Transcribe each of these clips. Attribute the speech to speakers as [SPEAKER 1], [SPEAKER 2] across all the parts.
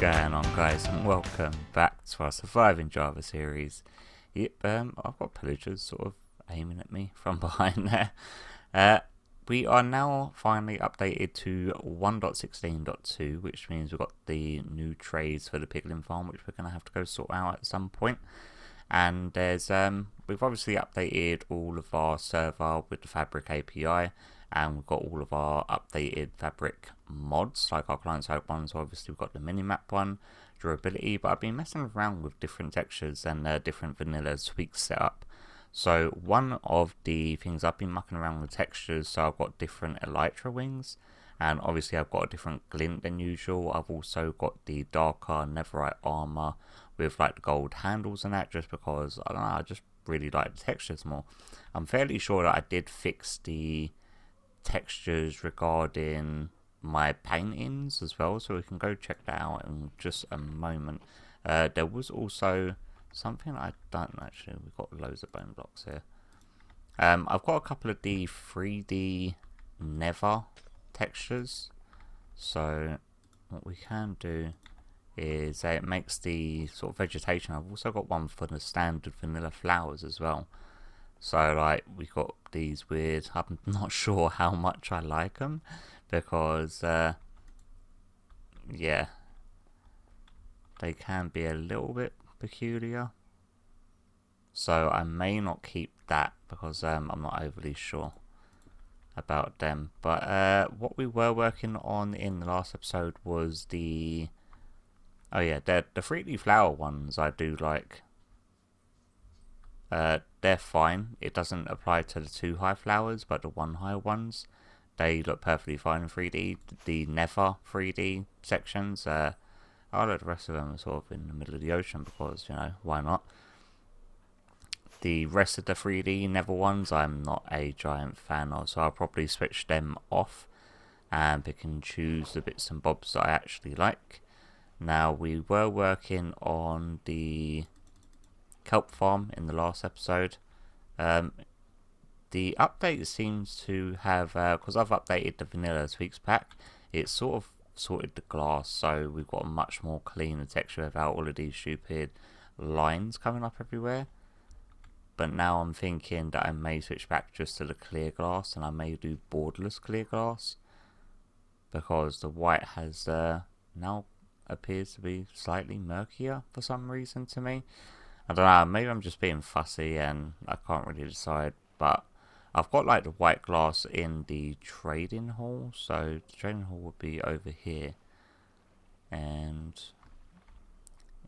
[SPEAKER 1] going on, guys, and welcome back to our Surviving Java series. Yep, I've got pillagers sort of aiming at me from behind there. We are now finally updated to 1.16.2, which means we've got the new trades for the piglin farm, which we're going to have to go sort out at some point. And there's we've obviously updated all of our server with the Fabric API, and we've got all of our updated Fabric mods, like our client-side ones. So obviously we've got the minimap one, durability, but I've been messing around with different textures and different vanilla tweaks set up. So one of the things I've been mucking around with textures, so I've got different elytra wings, and obviously I've got a different glint than usual. I've also got the darker netherite armor with like the gold handles and that, just because I don't know, I just really like the textures more. I'm fairly sure that I did fix the textures regarding my paintings as well, so we can go check that out in just a moment. There was also something I don't actually, we've got loads of bone blocks here. I've got a couple of the 3D nether textures, so what we can do is it makes the sort of vegetation. I've also got one for the standard vanilla flowers as well. So like we got these weird, I'm not sure how much I like them, because yeah, they can be a little bit peculiar. So I may not keep that because I'm not overly sure about them. But what we were working on in the last episode was the, oh yeah, the 3D flower ones I do like. They're fine. It doesn't apply to the 2 high flowers, but the 1 high ones, they look perfectly fine in 3D. The nether 3D sections, I like the rest of them are sort of in the middle of the ocean because, you know, why not? The rest of the 3D nether ones I'm not a giant fan of, so I'll probably switch them off and pick and choose the bits and bobs that I actually like. Now, we were working on the kelp farm in the last episode. The update seems to have, because I've updated the vanilla tweaks pack, it's sort of sorted the glass, so we've got a much more cleaner texture without all of these stupid lines coming up everywhere. But now I'm thinking that I may switch back just to the clear glass, and I may do borderless clear glass, because the white has now appears to be slightly murkier for some reason to me. I don't know, maybe I'm just being fussy and I can't really decide, but I've got like the white glass in the trading hall, so the trading hall would be over here. And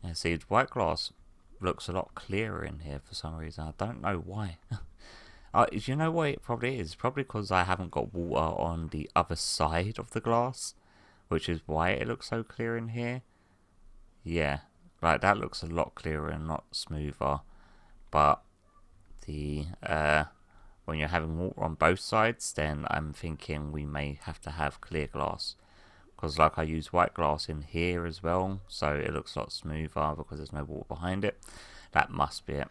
[SPEAKER 1] yeah, see, the white glass looks a lot clearer in here for some reason. I don't know why. You know what it probably is? Probably because I haven't got water on the other side of the glass, which is why it looks so clear in here. Yeah. Like, that looks a lot clearer and not smoother, but the when you're having water on both sides, then I'm thinking we may have to have clear glass, because like I use white glass in here as well, so it looks a lot smoother because there's no water behind it. That must be it.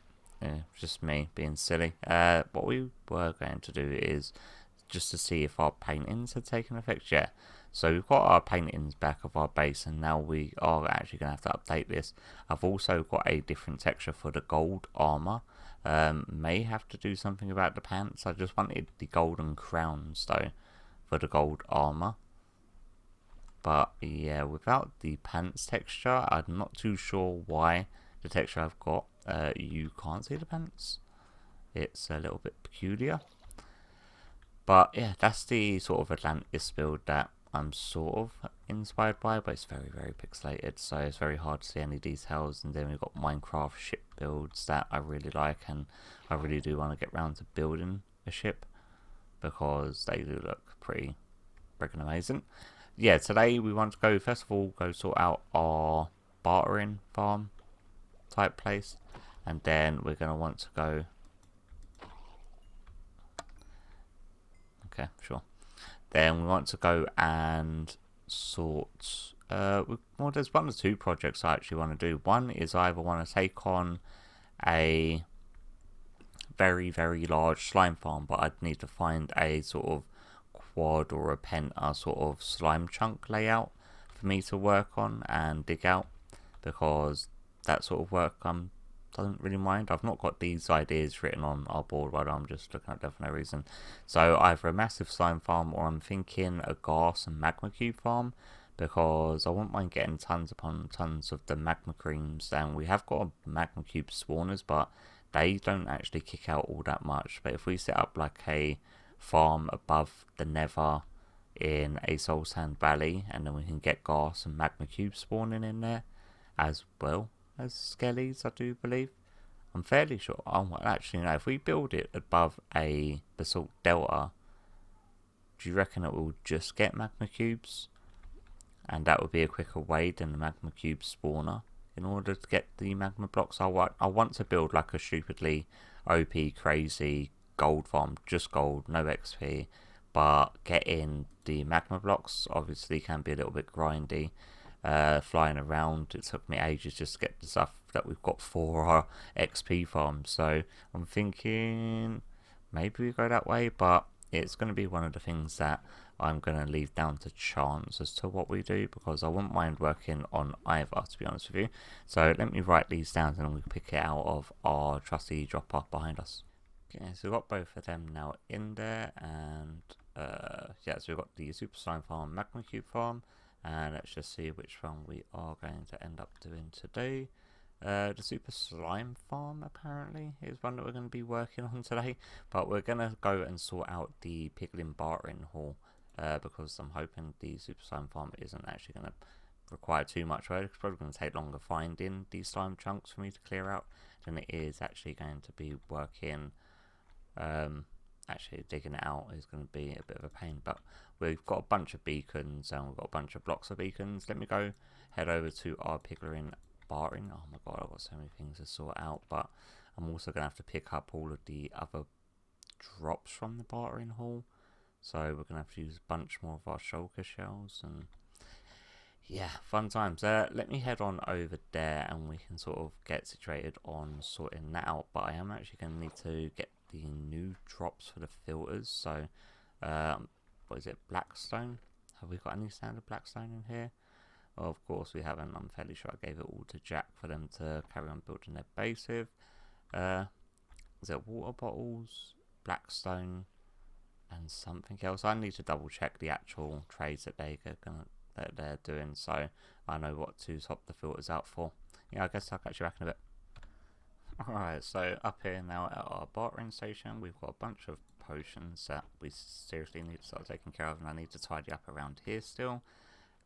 [SPEAKER 1] Just me being silly. What we were going to do is just to see if our paintings had taken effect. Yeah. So we've got our paintings back of our base, and now we are actually going to have to update this. I've also got a different texture for the gold armor. May have to do something about the pants. I just wanted the golden crowns though for the gold armor. But yeah, without the pants texture, I'm not too sure why the texture I've got, you can't see the pants. It's a little bit peculiar. But yeah, that's the sort of Atlantis build that I'm sort of inspired by, but it's very, very pixelated, so it's very hard to see any details. And then we've got Minecraft ship builds that I really like, and I really do want to get around to building a ship because they do look pretty freaking amazing. Yeah, today we want to go, first of all, go sort out our bartering farm type place, and then we're going to want to go, okay, sure. Then we want to go and sort, well, there's 1 or 2 projects I actually want to do. One is I either want to take on a very, very large slime farm, but I'd need to find a sort of quad or a penta sort of slime chunk layout for for me to work on and dig out, because that sort of work doesn't really mind. I've not got these ideas written on our board right now, I'm just looking at them for no reason. So either a massive slime farm, or I'm thinking a gas and magma cube farm, because I wouldn't mind getting tons upon tons of the magma creams. And we have got a magma cube spawners, but they don't actually kick out all that much. But if we set up like a farm above the nether in a soul sand valley, and then we can get gas and magma cube spawning in there, as well as skellies, I do believe. I'm fairly sure. Oh, actually, no. If we build it above a basalt delta, do you reckon it will just get magma cubes? And that would be a quicker way than the magma cube spawner. In order to get the magma blocks, I want to build like a stupidly OP crazy gold farm, just gold, no XP. But getting the magma blocks obviously can be a little bit grindy. Flying around, it took me ages just to get the stuff that we've got for our XP farm. So I'm thinking maybe we go that way, but it's going to be one of the things that I'm going to leave down to chance as to what we do, because I wouldn't mind working on either, to be honest with you. So let me write these down and then we can pick it out of our trusty dropper behind us. Okay, so we've got both of them now in there, and yeah, so we've got the super slime farm, magma cube farm, and let's just see which one we are going to end up doing today. The super slime farm apparently is one that we're going to be working on today, but we're going to go and sort out the piglin bartering hall, because I'm hoping the super slime farm isn't actually going to require too much work. It's probably going to take longer finding these slime chunks for me to clear out than it is actually going to be working. Actually digging it out is going to be a bit of a pain, but we've got a bunch of beacons and we've got a bunch of blocks of beacons. Let me go head over to our piglin bartering. Oh my god, I've got so many things to sort out, but I'm also going to have to pick up all of the other drops from the bartering hall, so we're going to have to use a bunch more of our shulker shells, and yeah, fun times. Let me head on over there and we can sort of get situated on sorting that out, but I am actually going to need to get the new drops for the filters. So what is it, blackstone? Have we got any standard blackstone in here? Well, of course we haven't. I'm fairly sure I gave it all to Jack for them to carry on building their base with. Is it water bottles, blackstone, and something else? I need to double check the actual trades that they're doing, so I know what to swap the filters out for. Yeah, I guess I'll catch you back in a bit. Alright, so up here now at our bartering station, we've got a bunch of potions that we seriously need to start taking care of, and I need to tidy up around here still.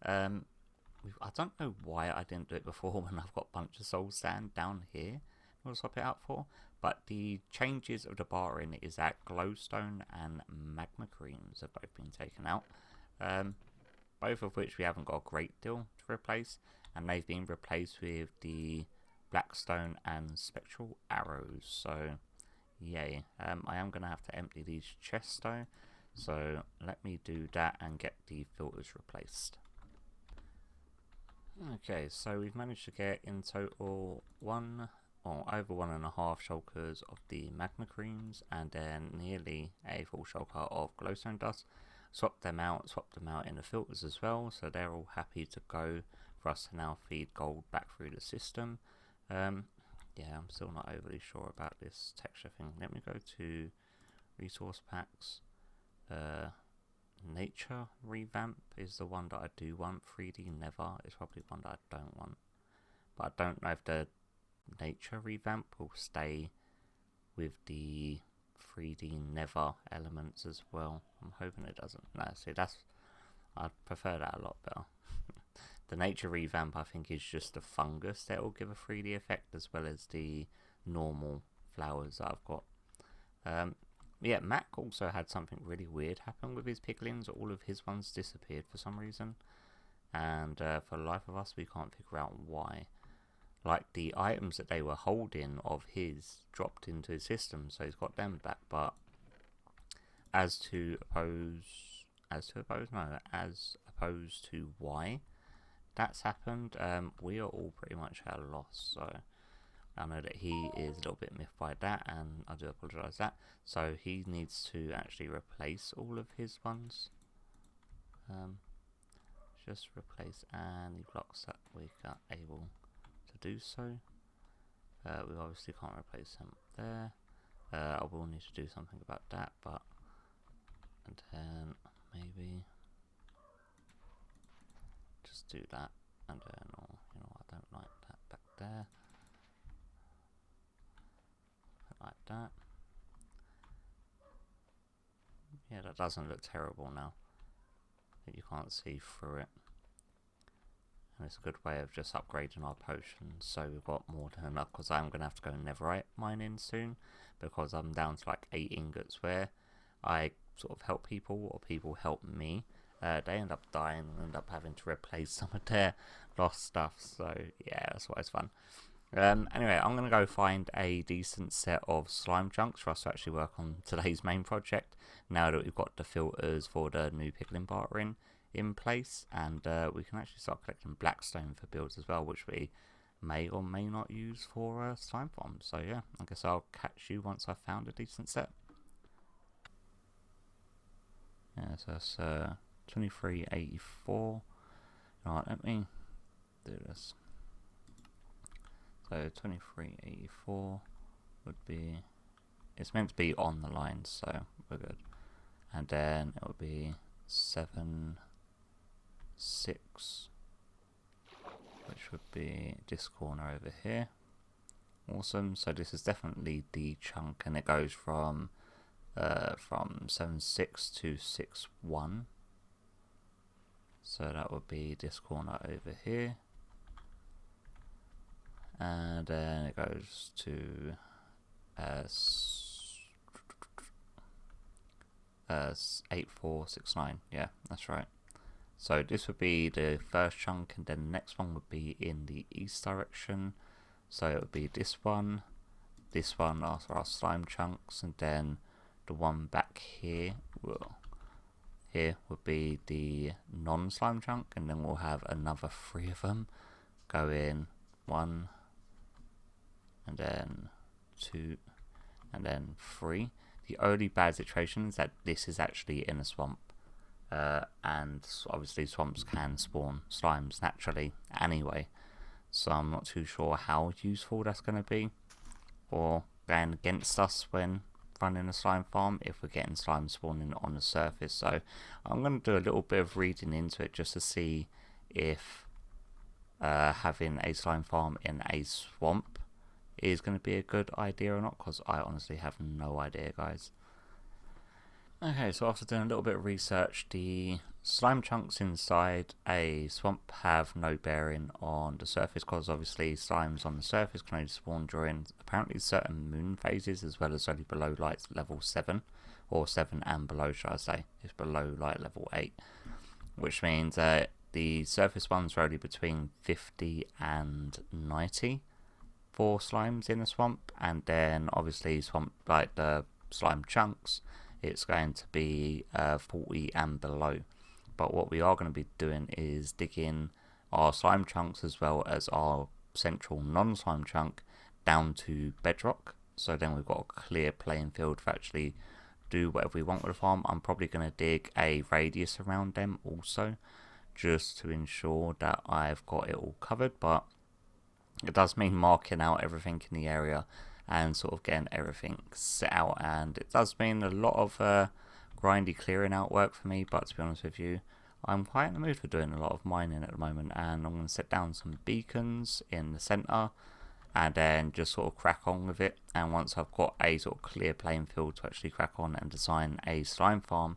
[SPEAKER 1] I don't know why I didn't do it before when I've got a bunch of soul sand down here we'll swap it out for, but the changes of the bartering is that glowstone and magma creams have both been taken out, both of which we haven't got a great deal to replace, and they've been replaced with the blackstone and spectral arrows. So yay. I am going to have to empty these chests though, so let me do that and get the filters replaced. Okay, so we've managed to get in total over 1.5 shulkers of the magma creams, and then nearly a full shulker of glowstone dust. Swapped them out in the filters as well, so they're all happy to go for us to now feed gold back through the system. Yeah, I'm still not overly sure about this texture thing. Let me go to resource packs. Nature revamp is the one that I do want. 3D Nether is probably one that I don't want, but I don't know if the nature revamp will stay with the 3D Nether elements as well. I'm hoping it doesn't. No, see, I prefer that a lot better. The nature revamp I think is just the fungus that will give a 3D effect, as well as the normal flowers that I've got. Yeah, Mac also had something really weird happen with his piglins. All of his ones disappeared for some reason, and for the life of us we can't figure out why. Like, the items that they were holding of his dropped into his system, so he's got them back, but as opposed to why that's happened, we are all pretty much at a loss. So I know that he is a little bit miffed by that, and I do apologise that. So he needs to actually replace all of his ones. just replace any blocks that we are able to do so. We obviously can't replace them there. I will need to do something about that, but and then maybe just do that, and then, or you know, I don't like that back there. Like that. Yeah, that doesn't look terrible now. You can't see through it. And it's a good way of just upgrading our potions, so we've got more than enough, because I'm going to have to go netherite mining soon, because I'm down to like 8 ingots where I sort of help people, or people help me. They end up dying and end up having to replace some of their lost stuff, so yeah, that's always fun. Anyway, I'm going to go find a decent set of slime chunks for us to actually work on today's main project, now that we've got the filters for the new pickling bar in place, and we can actually start collecting blackstone for builds as well, which we may or may not use for slime farms. So yeah, I guess I'll catch you once I've found a decent set. Yeah, so that's 2384. Alright, let me do this. So 2384 would be, it's meant to be on the line, so we're good. And then it would be 7 6, which would be this corner over here. Awesome. So this is definitely the chunk, and it goes from 7 6 to 6 1. So that would be this corner over here, and then it goes to 8469. Yeah, that's right. So this would be the first chunk, and then the next one would be in the east direction. So it would be this one are our slime chunks, and then the one back here would be the non-slime chunk, and then we'll have another 3 of them go in, 1, and then 2, and then 3. The only bad situation is that this is actually in a swamp. And obviously swamps can spawn slimes naturally anyway, so I'm not too sure how useful that's going to be, or going against us when running a slime farm if we're getting slime spawning on the surface. So I'm going to do a little bit of reading into it just to see if having a slime farm in a swamp is going to be a good idea or not, because I honestly have no idea, guys. Okay, so after doing a little bit of research, the slime chunks inside a swamp have no bearing on the surface, because obviously slimes on the surface can only spawn during apparently certain moon phases, as well as only below light level 7, or 7 and below, should I say. It's below light level 8, which means the surface ones are only between 50 and 90 for slimes in a swamp, and then obviously swamp, like the slime chunks, it's going to be 40 and below. But what we are going to be doing is digging our slime chunks as well as our central non-slime chunk down to bedrock, so then we've got a clear playing field for actually do whatever we want with the farm. I'm probably going to dig a radius around them also, just to ensure that I've got it all covered, but it does mean marking out everything in the area and sort of getting everything set out, and it does mean a lot of grindy clearing out work for me, but to be honest with you, I'm quite in the mood for doing a lot of mining at the moment, and I'm going to set down some beacons in the centre and then just sort of crack on with it. And once I've got a sort of clear playing field to actually crack on and design a slime farm,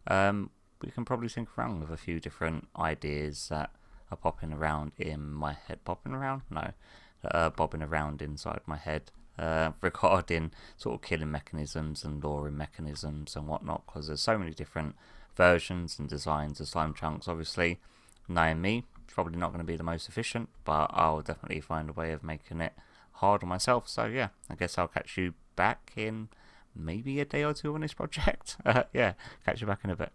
[SPEAKER 1] we can probably think around with a few different ideas that are popping around in my head. Bobbing around inside my head, regarding sort of killing mechanisms and luring mechanisms and whatnot, because there's so many different versions and designs of slime chunks. Obviously, knowing me, it's probably not going to be the most efficient, but I'll definitely find a way of making it hard on myself. So yeah, I guess I'll catch you back in maybe a day or two on this project. Yeah, catch you back in a bit.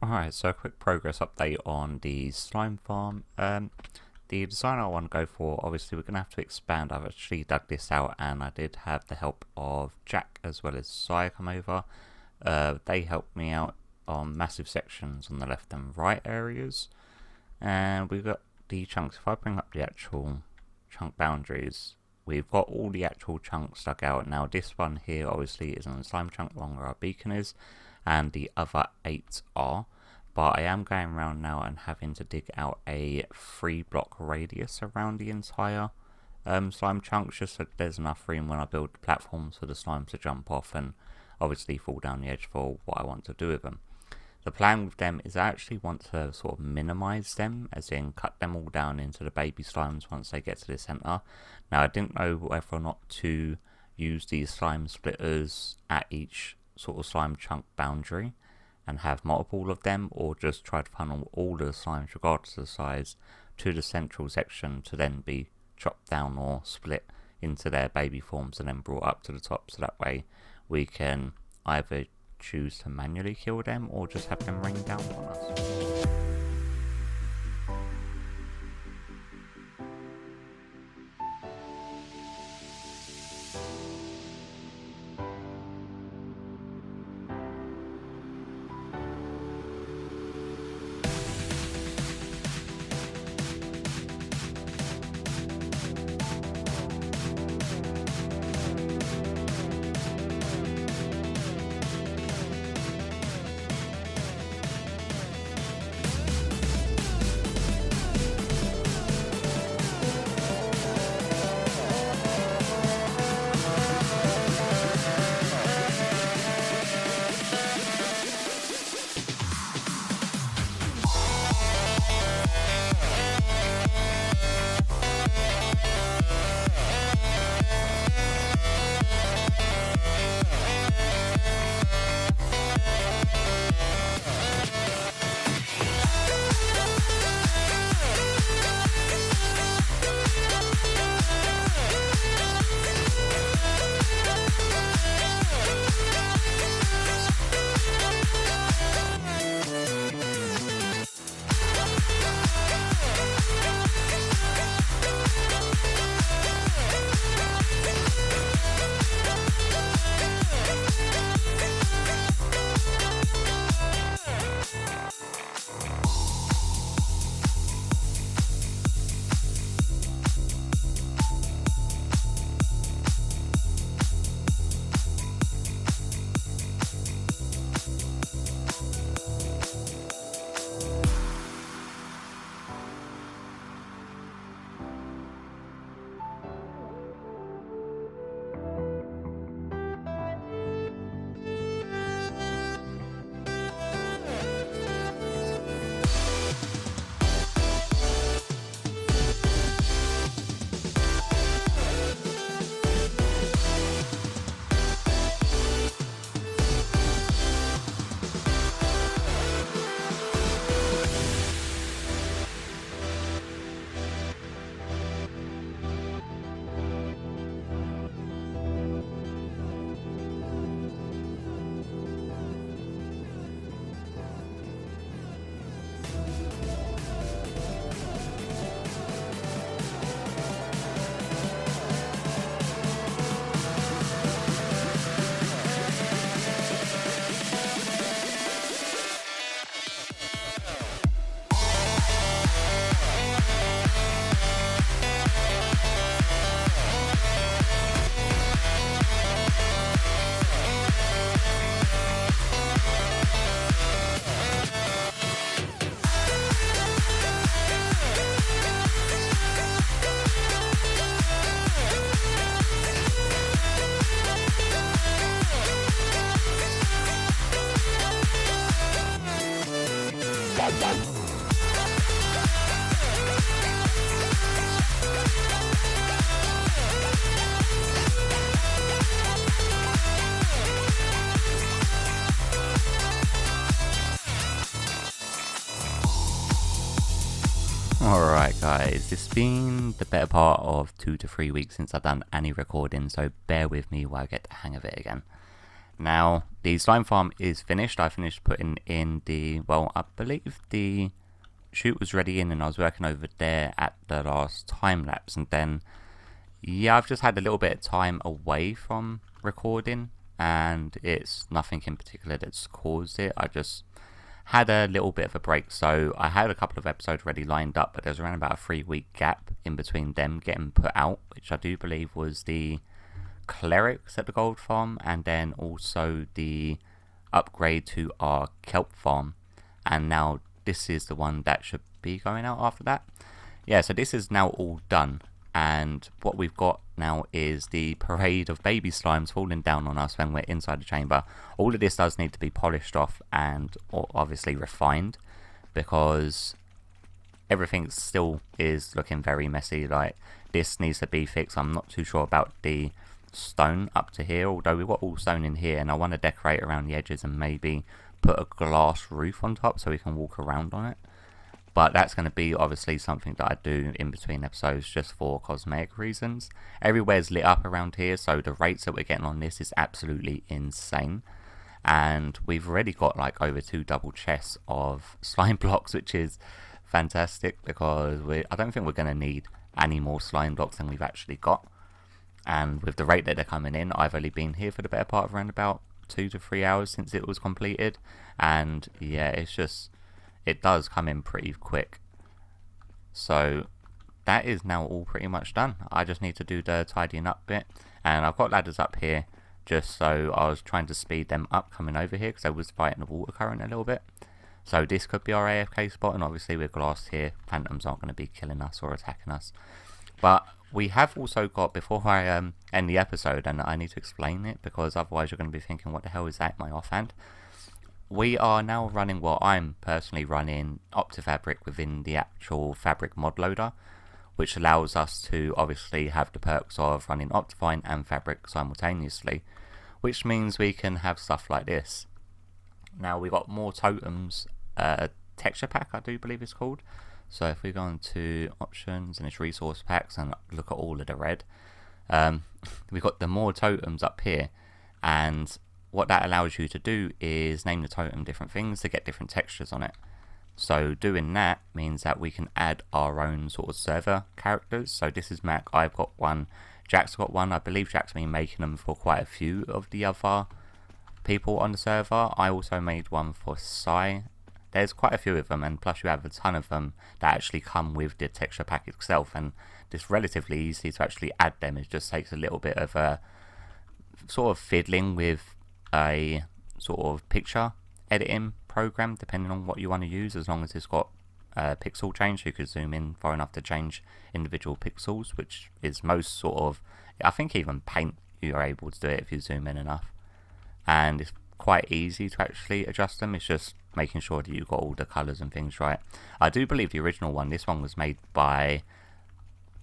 [SPEAKER 1] Alright, so a quick progress update on the slime farm. The design I want to go for, obviously we're going to have to expand. I've actually dug this out, and I did have the help of Jack as well as Sai come over. They helped me out on massive sections on the left and right areas. And we've got the chunks. If I bring up the actual chunk boundaries, we've got all the actual chunks dug out. Now this one here obviously is on the slime chunk one where our beacon is, and the other 8 are. But I am going around now and having to dig out a 3-block radius around the entire slime chunks, just so there's enough room when I build the platforms for the slimes to jump off and obviously fall down the edge for what I want to do with them. The plan with them is I actually want to sort of minimize them, as in cut them all down into the baby slimes once they get to the center. Now I didn't know whether or not to use these slime splitters at each sort of slime chunk boundary and have multiple of them, or just try to funnel all the slimes regardless of the size to the central section to then be chopped down or split into their baby forms and then brought up to the top, so that way we can either choose to manually kill them or just have them rain down on us. Alright guys, it's been the better part of 2 to 3 weeks since I've done any recording, so bear with me while I get the hang of it again. Now, the slime farm is finished. I finished putting in the, well, I believe the chute was ready in and I was working over there at the last time lapse, and then, yeah, I've just had a little bit of time away from recording and it's nothing in particular that's caused it. I just had a little bit of a break, so I had a couple of episodes already lined up, but there's around about a 3-week gap in between them getting put out, which I do believe was the clerics at the gold farm, and then also the upgrade to our kelp farm, and now this is the one that should be going out after that. Yeah, so this is now all done, and what we've got now is the parade of baby slimes falling down on us when we're inside the chamber. All of this does need to be polished off and obviously refined, because everything still is looking very messy. Like, this needs to be fixed. I'm not too sure about the stone up to here, although we've got all stone in here, and I want to decorate around the edges and maybe put a glass roof on top so we can walk around on it. But that's going to be obviously something that I do in between episodes just for cosmetic reasons. Everywhere's lit up around here, so the rates that we're getting on this is absolutely insane. And we've already got like over 2 double chests of slime blocks, which is fantastic, because I don't think we're going to need any more slime blocks than we've actually got. And with the rate that they're coming in, I've only been here for the better part of around about 2 to 3 hours since it was completed. And yeah, it does come in pretty quick. So that is now all pretty much done. I just need to do the tidying up bit, and I've got ladders up here just so I was trying to speed them up coming over here, because I was fighting the water current a little bit. So this could be our AFK spot, and obviously with glass here, phantoms aren't going to be killing us or attacking us. But we have also got, before I end the episode, and I need to explain it because otherwise you're going to be thinking, what the hell is that in my offhand? We are now running, well, I'm personally running OptiFabric within the actual fabric mod loader, which allows us to obviously have the perks of running Optifine and Fabric simultaneously, which means we can have stuff like this. Now we've got more totems, texture pack I do believe it's called. So if we go into options and it's resource packs and look at all of the red, we've got the more totems up here, and what that allows you to do is name the totem different things to get different textures on it. So doing that means that we can add our own sort of server characters. So this is Mac, I've got one, Jack's got one. I believe Jack's been making them for quite a few of the other people on the server. I also made one for Sai. There's quite a few of them, and plus you have a ton of them that actually come with the texture pack itself, and it's relatively easy to actually add them. It just takes a little bit of a sort of fiddling with a sort of picture editing program, depending on what you want to use, as long as it's got pixel change. You could zoom in far enough to change individual pixels, which is most sort of, I think even Paint you're able to do it if you zoom in enough, and it's quite easy to actually adjust them. It's just making sure that you've got all the colours and things right. I do believe the original one, this one was made by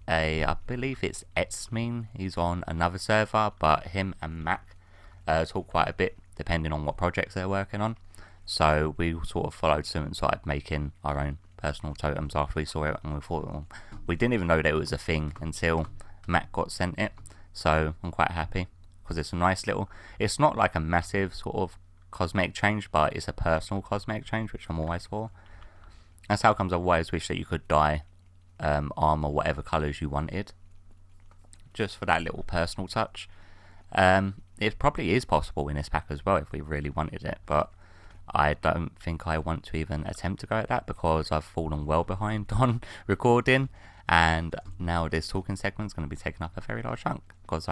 [SPEAKER 1] I believe it's Etzmean. He's on another server, but him and Mac talk quite a bit depending on what projects they're working on. So we sort of followed suit and started making our own personal totems after we saw it, and we thought, well, we didn't even know that it was a thing until Mac got sent it. So I'm quite happy, because it's a nice little, it's not like a massive sort of cosmetic change, but it's a personal cosmetic change, which I'm always for. That's how comes I always wish that you could dye armor whatever colours you wanted, just for that little personal touch. It probably is possible in this pack as well if we really wanted it, but I don't think I want to even attempt to go at that, because I've fallen well behind on recording, and now this talking segment's going to be taking up a very large chunk, because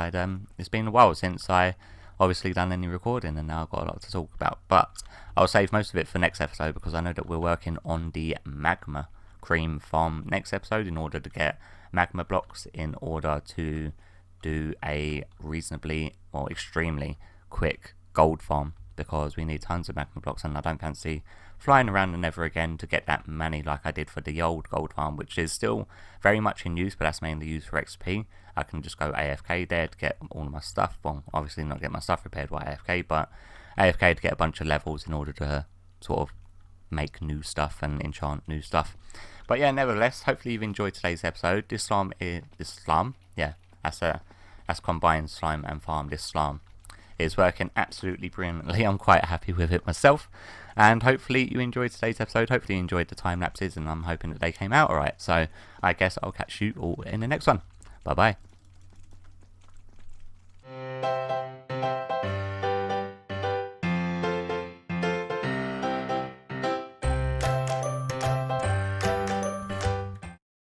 [SPEAKER 1] it's been a while since I obviously done any recording, and now I've got a lot to talk about. But I'll save most of it for next episode, because I know that we're working on the magma cream farm next episode in order to get magma blocks in order to do a reasonably or extremely quick gold farm, because we need tons of magma blocks, and I don't fancy flying around the nether again to get that many like I did for the old gold farm, which is still very much in use, but that's mainly used for XP. I can just go AFK there to get all of my stuff. Well, obviously not get my stuff repaired while AFK, but AFK to get a bunch of levels in order to sort of make new stuff and enchant new stuff. But yeah, nevertheless, hopefully you've enjoyed today's episode. This slime, yeah, that's combined slime and farm. This slime is working absolutely brilliantly. I'm quite happy with it myself, and hopefully you enjoyed today's episode. Hopefully you enjoyed the time lapses, and I'm hoping that they came out alright. So I guess I'll catch you all in the next one. Bye bye.